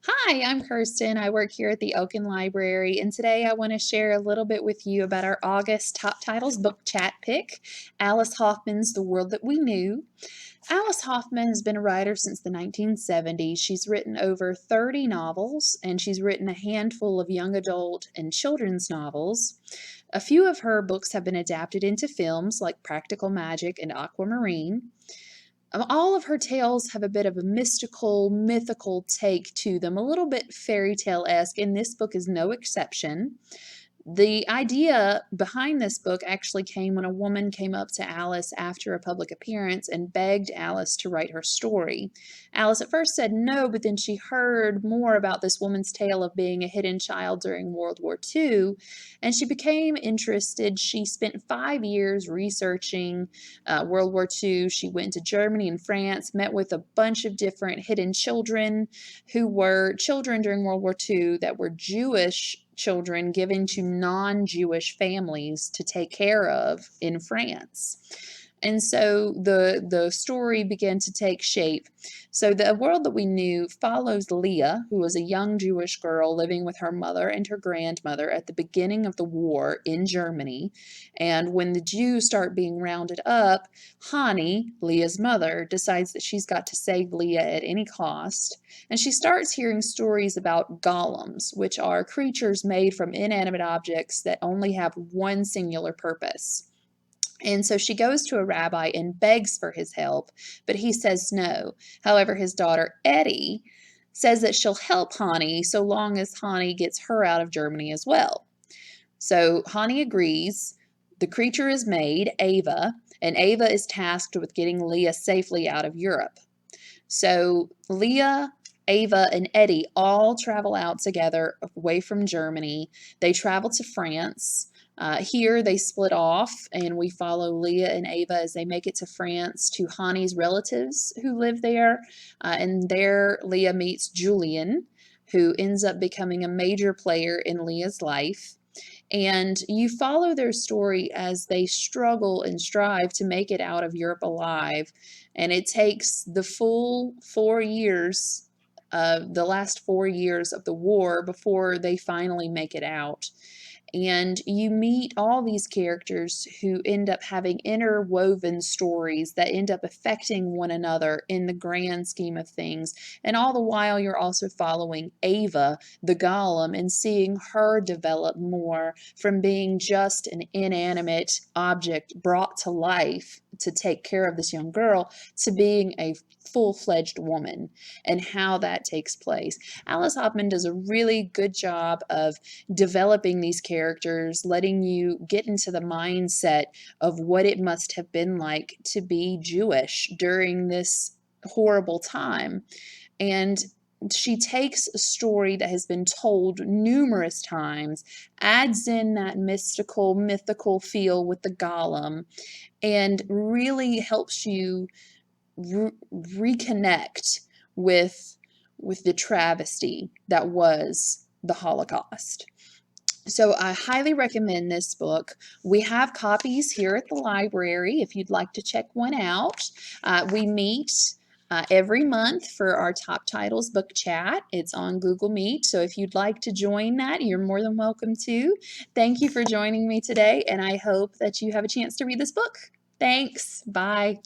Hi, I'm Kirsten. I work here at the Oaken Library, and today I want to share a little bit with you about our August Top Titles book chat pick, Alice Hoffman's The World That We Knew. Alice Hoffman has been a writer since the 1970s. She's written over 30 novels, and she's written a handful of young adult and children's novels. A few of her books have been adapted into films like Practical Magic and Aquamarine. All of her tales have a bit of a mystical, mythical take to them, a little bit fairy tale-esque, and this book is no exception. The idea behind this book actually came when a woman came up to Alice after a public appearance and begged Alice to write her story. Alice at first said no, but then she heard more about this woman's tale of being a hidden child during World War II, and she became interested. She spent 5 years researching World War II. She went to Germany and France, met with a bunch of different hidden children who were children during World War II that were Jewish children given to non-Jewish families to take care of in France. And so the story began to take shape. So the world that we knew follows Leah, who was a young Jewish girl living with her mother and her grandmother at the beginning of the war in Germany. And when the Jews start being rounded up, Hani, Leah's mother, decides that she's got to save Leah at any cost. And she starts hearing stories about golems, which are creatures made from inanimate objects that only have one singular purpose. And so she goes to a rabbi and begs for his help, but he says no. However, his daughter Eddie says that she'll help Hani so long as Hani gets her out of Germany as well. So Hani agrees. The creature is made, Ava, and Ava is tasked with getting Leah safely out of Europe. So Leah, Ava, and Eddie all travel out together away from Germany. They travel to France. Here they split off, and we follow Leah and Ava as they make it to France to Hani's relatives who live there. And there Leah meets Julian, who ends up becoming a major player in Leah's life. And you follow their story as they struggle and strive to make it out of Europe alive. And it takes the full 4 years, the last 4 years of the war before they finally make it out. And you meet all these characters who end up having interwoven stories that end up affecting one another in the grand scheme of things. And all the while, you're also following Ava, the golem, and seeing her develop more from being just an inanimate object brought to life to take care of this young girl to being a full-fledged woman, and how that takes place. Alice Hoffman does a really good job of developing these characters, letting you get into the mindset of what it must have been like to be Jewish during this horrible time. And she takes a story that has been told numerous times, adds in that mythical feel with the golem, and really helps you reconnect with the travesty that was the Holocaust. So I highly recommend this book. We have copies here at the library if you'd like to check one out. We meet every month for our Top Titles book chat. It's on Google Meet, so if you'd like to join that, you're more than welcome to. Thank you for joining me today, and I hope that you have a chance to read this book. Thanks. Bye.